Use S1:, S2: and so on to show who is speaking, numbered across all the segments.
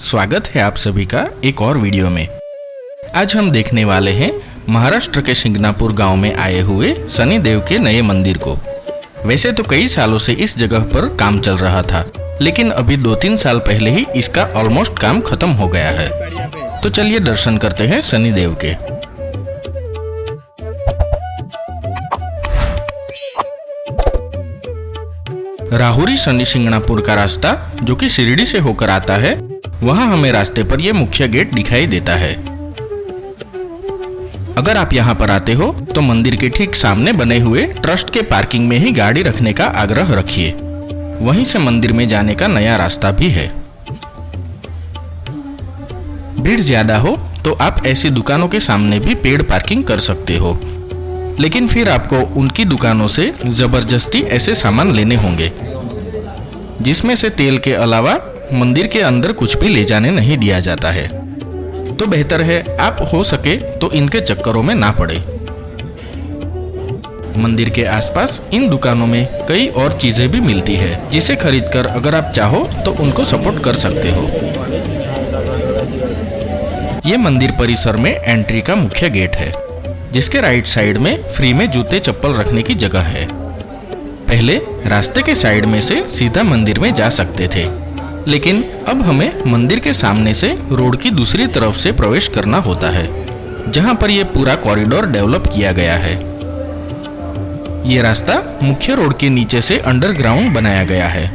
S1: स्वागत है आप सभी का एक और वीडियो में। आज हम देखने वाले हैं महाराष्ट्र के शिंगणापुर गांव में आए हुए शनिदेव के नए मंदिर को। वैसे तो कई सालों से इस जगह पर काम चल रहा था, लेकिन अभी 2-3 साल पहले ही इसका ऑलमोस्ट काम खत्म हो गया है। तो चलिए दर्शन करते हैं शनिदेव के। राहुरी शनि शिंगणापुर का रास्ता जो कि शिरडी से होकर आता है, वहां हमें रास्ते पर यह मुख्य गेट दिखाई देता है। अगर आप यहां पर आते हो तो मंदिर के ठीक सामने बने हुए ट्रस्ट के पार्किंग में ही गाड़ी रखने का आग्रह रखिए। वहीं से मंदिर में जाने का नया रास्ता भी है। भीड़ ज्यादा हो तो आप ऐसी दुकानों के सामने भी पेड पार्किंग कर सकते हो, लेकिन फिर आपको उनकी दुकानों से जबरदस्ती ऐसे सामान लेने होंगे जिसमें से तेल के अलावा मंदिर के अंदर कुछ भी ले जाने नहीं दिया जाता है। तो बेहतर है आप हो सके तो इनके चक्करों में ना पड़े। मंदिर के आसपास इन दुकानों में कई और चीजें भी मिलती है, जिसे खरीदकर अगर आप चाहो तो उनको सपोर्ट कर सकते हो। ये मंदिर परिसर में एंट्री का मुख्य गेट है, जिसके राइट साइड में फ्री में जूते चप्पल रखने की जगह है। पहले रास्ते के साइड में से सीधा मंदिर में जा सकते थे, लेकिन अब हमें मंदिर के सामने से रोड की दूसरी तरफ से प्रवेश करना होता है, जहां पर यह पूरा कॉरिडोर डेवलप किया गया है। ये रास्ता मुख्य रोड के नीचे से अंडरग्राउंड बनाया गया है।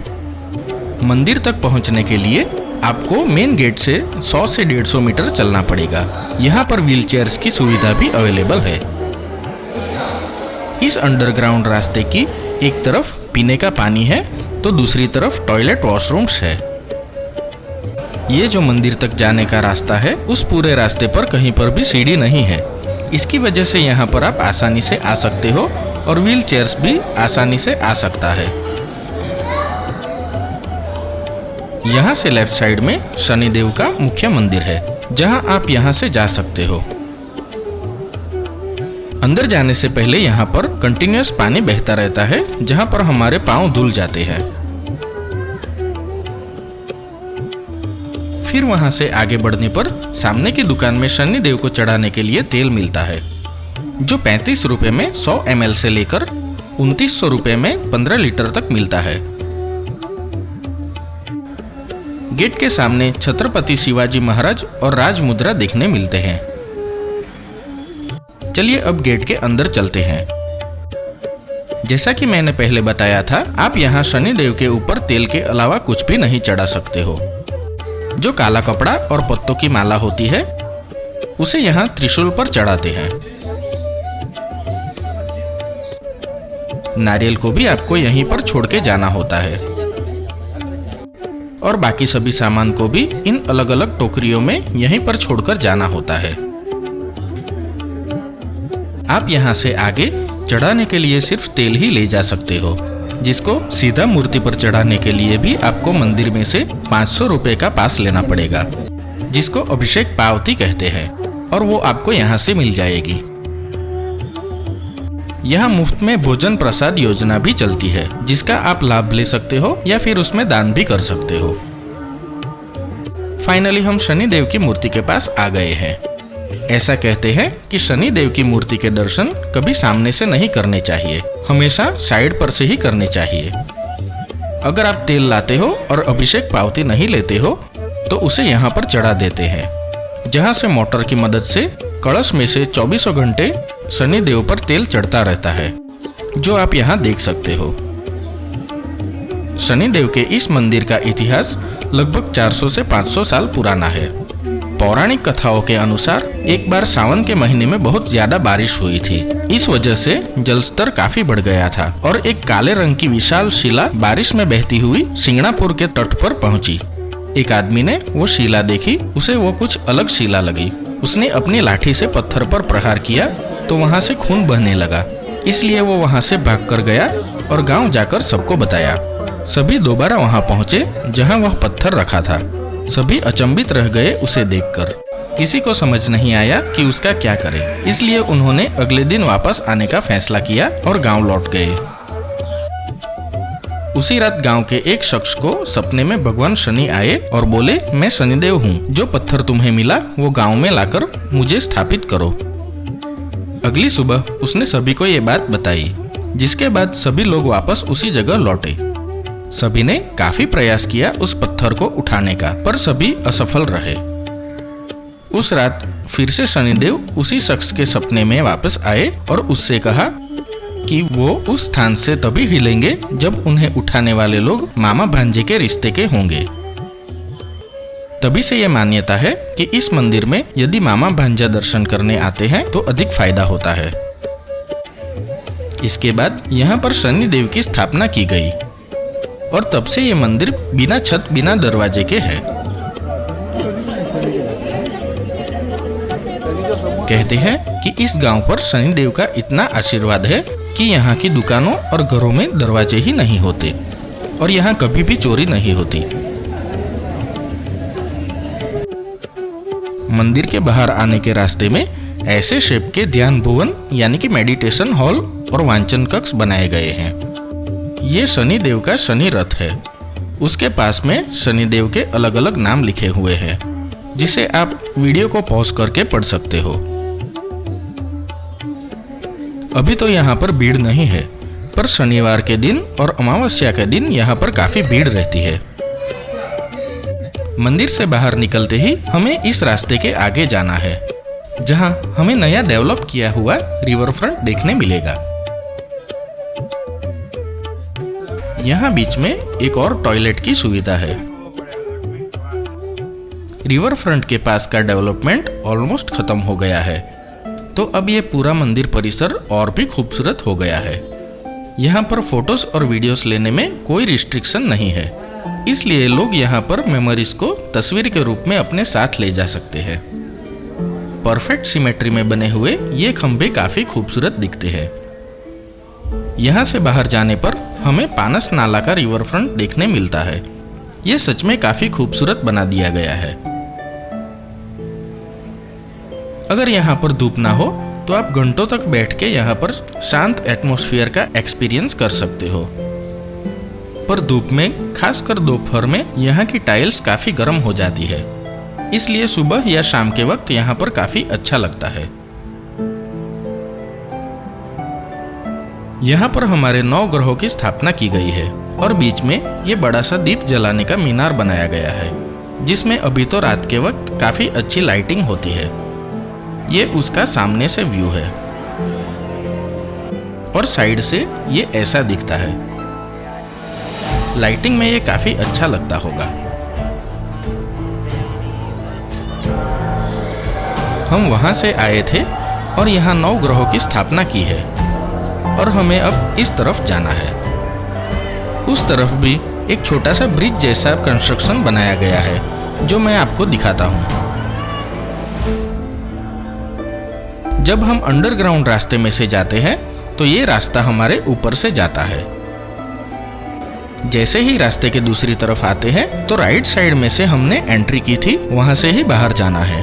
S1: मंदिर तक पहुंचने के लिए आपको मेन गेट से 100 से 150 मीटर चलना पड़ेगा। यहाँ पर व्हीलचेयर्स की सुविधा भी अवेलेबल है। इस अंडरग्राउंड रास्ते की एक तरफ पीने का पानी है तो दूसरी तरफ टॉयलेट वॉशरूम्स है। ये जो मंदिर तक जाने का रास्ता है, उस पूरे रास्ते पर कहीं पर भी सीढ़ी नहीं है। इसकी वजह से यहाँ पर आप आसानी से आ सकते हो और व्हीलचेयर्स भी आसानी से आ सकता है। यहाँ से लेफ्ट साइड में शनिदेव का मुख्य मंदिर है, जहाँ आप यहाँ से जा सकते हो। अंदर जाने से पहले यहाँ पर कंटिन्यूअस पानी बहता रहता है, जहाँ पर हमारे पांव धुल जाते हैं। फिर वहां से आगे बढ़ने पर सामने की दुकान में शनिदेव को चढ़ाने के लिए तेल मिलता है, जो 35 रुपए में 100 ml से लेकर 2900 रुपए में 15 लीटर तक मिलता है। गेट के सामने छत्रपति शिवाजी महाराज और राज मुद्रा देखने मिलते हैं। चलिए अब गेट के अंदर चलते हैं। जैसा कि मैंने पहले बताया था, आप यहाँ शनिदेव के ऊपर तेल के अलावा कुछ भी नहीं चढ़ा सकते हो। जो काला कपड़ा और पत्तों की माला होती है, उसे यहाँ त्रिशूल पर चढ़ाते हैं। नारियल को भी आपको यहीं पर छोड़ के जाना होता है, और बाकी सभी सामान को भी इन अलग अलग टोकरियों में यहीं पर छोड़कर जाना होता है। आप यहाँ से आगे चढ़ाने के लिए सिर्फ तेल ही ले जा सकते हो, जिसको सीधा मूर्ति पर चढ़ाने के लिए भी आपको मंदिर में से 500 रुपए का पास लेना पड़ेगा, जिसको अभिषेक पावती कहते हैं, और वो आपको यहाँ से मिल जाएगी। यहाँ मुफ्त में भोजन प्रसाद योजना भी चलती है, जिसका आप लाभ ले सकते हो या फिर उसमें दान भी कर सकते हो। फाइनली हम शनिदेव की मूर्ति के पास आ गए हैं। ऐसा कहते हैं कि शनिदेव की मूर्ति के दर्शन कभी सामने से नहीं करने चाहिए, हमेशा साइड पर से ही करने चाहिए। अगर आप तेल लाते हो और अभिषेक पावती नहीं लेते हो तो उसे यहाँ पर चढ़ा देते हैं, जहाँ से मोटर की मदद से कलश में से 24 घंटे शनिदेव पर तेल चढ़ता रहता है, जो आप यहाँ देख सकते हो। शनिदेव के इस मंदिर का इतिहास लगभग 400 से 500 साल पुराना है। पौराणिक कथाओं के अनुसार एक बार सावन के महीने में बहुत ज्यादा बारिश हुई थी। इस वजह से जलस्तर काफी बढ़ गया था और एक काले रंग की विशाल शिला बारिश में बहती हुई शिंगणापुर के तट पर पहुंची। एक आदमी ने वो शिला देखी, उसे वो कुछ अलग शिला लगी। उसने अपनी लाठी से पत्थर पर प्रहार किया तो वहां से खून बहने लगा। इसलिए वो वहां से भागकर गया और गांव जाकर सबको बताया। सभी दोबारा वहां पहुंचे जहां वह पत्थर रखा था। सभी अचंभित रह गए उसे देखकर। किसी को समझ नहीं आया कि उसका क्या करे, इसलिए उन्होंने अगले दिन वापस आने का फैसला किया और गांव लौट गए। उसी रात गांव के एक शख्स को सपने में भगवान शनि आए और बोले, मैं शनिदेव हूँ, जो पत्थर तुम्हें मिला वो गांव में लाकर मुझे स्थापित करो। अगली सुबह उसने सभी को ये बात बताई, जिसके बाद सभी लोग वापस उसी जगह लौटे। सभी ने काफी प्रयास किया उस पत्थर को उठाने का, पर सभी असफल रहे। उस रात फिर से शनिदेव उसी शख्स के सपने में वापस आए और उससे कहा कि वो उस स्थान से तभी हिलेंगे जब उन्हें उठाने वाले लोग मामा भांजे के रिश्ते के होंगे। तभी से यह मान्यता है कि इस मंदिर में यदि मामा भांजा दर्शन करने आते हैं तो अधिक फायदा होता है। इसके बाद यहाँ पर शनि देव की स्थापना की गई और तब से ये मंदिर बिना छत बिना दरवाजे के है। कहते हैं कि इस गांव पर शनि देव का इतना आशीर्वाद है कि यहाँ की दुकानों और घरों में दरवाजे ही नहीं होते और यहाँ कभी भी चोरी नहीं होती। मंदिर के बाहर आने के रास्ते में ऐसे शेप के ध्यान भुवन यानी कि मेडिटेशन हॉल और वांचन कक्ष बनाए गए हैं। ये शनि देव का शनि रथ है। उसके पास में शनि देव के अलग अलग नाम लिखे हुए हैं, जिसे आप वीडियो को पॉज करके पढ़ सकते हो। अभी तो यहाँ पर भीड़ नहीं है, पर शनिवार के दिन और अमावस्या के दिन यहाँ पर काफी भीड़ रहती है। मंदिर से बाहर निकलते ही हमें इस रास्ते के आगे जाना है, जहाँ हमें नया डेवलप किया हुआ रिवर फ्रंट देखने मिलेगा। यहाँ बीच में एक और टॉयलेट की सुविधा है। रिवर फ्रंट के पास का डेवलपमेंट ऑलमोस्ट खत्म हो गया है, तो अब ये पूरा मंदिर परिसर और भी खूबसूरत हो गया है। यहाँ पर फोटोज और वीडियोस लेने में कोई रिस्ट्रिक्शन नहीं है, इसलिए लोग यहाँ पर मेमोरीज को तस्वीर के रूप में अपने साथ ले जा सकते हैं। परफेक्ट सिमेट्री में बने हुए ये खंभे काफी खूबसूरत दिखते हैं। यहाँ से बाहर जाने पर हमें पानस नाला का रिवर फ्रंट देखने मिलता है। ये सच में काफी खूबसूरत बना दिया गया है। अगर यहाँ पर धूप ना हो तो आप घंटों तक बैठ के यहाँ पर शांत एटमॉस्फेयर का एक्सपीरियंस कर सकते हो। पर धूप में, खासकर दोपहर में, यहाँ की टाइल्स काफी गर्म हो जाती है, इसलिए सुबह या शाम के वक्त यहाँ पर काफी अच्छा लगता है। यहाँ पर हमारे 9 ग्रहों की स्थापना की गई है और बीच में ये बड़ा सा दीप जलाने का मीनार बनाया गया है, जिसमें अभी तो रात के वक्त काफी अच्छी लाइटिंग होती है। ये उसका सामने से व्यू है और साइड से ये ऐसा दिखता है। लाइटिंग में ये काफी अच्छा लगता होगा। हम वहां से आए थे और यहाँ 9 ग्रहों की स्थापना की है और हमें अब इस तरफ जाना है। उस तरफ भी एक छोटा सा ब्रिज जैसा कंस्ट्रक्शन बनाया गया है, जो मैं आपको दिखाता हूँ। जब हम अंडरग्राउंड रास्ते में से जाते हैं तो ये रास्ता हमारे ऊपर से जाता है। जैसे ही रास्ते के दूसरी तरफ आते हैं तो राइट साइड में से हमने एंट्री की थी, वहां से ही बाहर जाना है।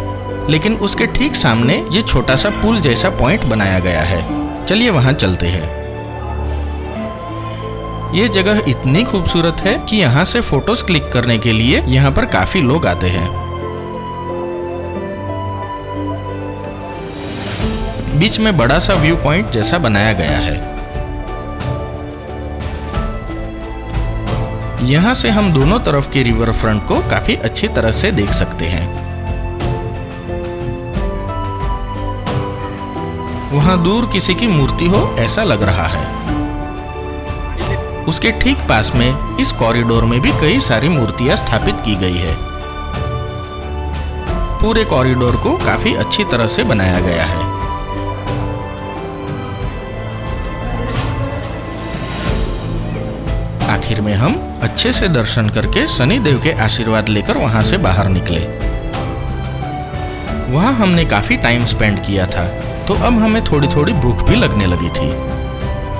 S1: लेकिन उसके ठीक सामने ये छोटा सा पुल जैसा पॉइंट बनाया गया है। चलिए वहां चलते हैं। ये जगह इतनी खूबसूरत है कि यहाँ से फोटोज क्लिक करने के लिए यहाँ पर काफी लोग आते हैं। बीच में बड़ा सा व्यू पॉइंट जैसा बनाया गया है। यहाँ से हम दोनों तरफ के रिवर फ्रंट को काफी अच्छी तरह से देख सकते हैं। वहां दूर किसी की मूर्ति हो ऐसा लग रहा है। उसके ठीक पास में इस कॉरिडोर में भी कई सारी मूर्तियां स्थापित की गई है। पूरे कॉरिडोर को काफी अच्छी तरह से बनाया गया है। आखिर में हम अच्छे से दर्शन करके शनि देव के आशीर्वाद लेकर वहां से बाहर निकले। वहां हमने काफी टाइम स्पेंड किया था, तो अब हमें थोड़ी थोड़ी भूख भी लगने लगी थी।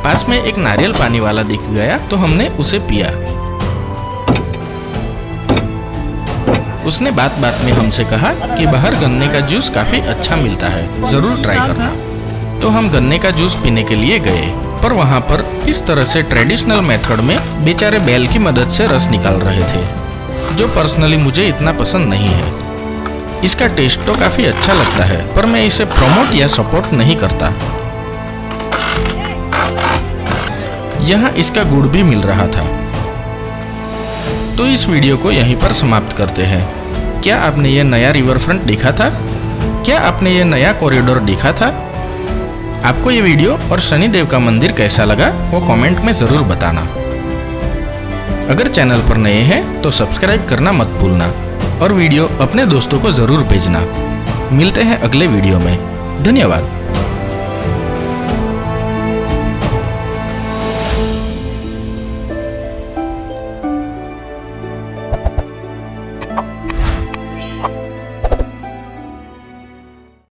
S1: पास में एक नारियल पानी वाला दिख गया तो हमने उसे पिया। उसने बात बात में हमसे कहा कि बाहर गन्ने का जूस काफी अच्छा मिलता है, जरूर ट्राई करना। तो हम गन्ने का जूस पीने के लिए गए। पर वहाँ पर इस तरह से ट्रेडिशनल मेथड में बेचारे बैल की मदद से रस निकाल रहे थे, जो पर्सनली मुझे इतना पसंद नहीं है। इसका टेस्ट तो काफ़ी अच्छा लगता है, पर मैं इसे प्रमोट या सपोर्ट नहीं करता। यहाँ इसका गुड़ भी मिल रहा था। तो इस वीडियो को यहीं पर समाप्त करते हैं। क्या आपने ये नया रिवर फ्रंट देखा था? क्या आपने ये नया कॉरिडोर देखा था? आपको ये वीडियो और शनिदेव का मंदिर कैसा लगा वो कमेंट में ज़रूर बताना। अगर चैनल पर नए हैं तो सब्सक्राइब करना मत भूलना और वीडियो अपने दोस्तों को ज़रूर भेजना। मिलते हैं अगले वीडियो में। धन्यवाद।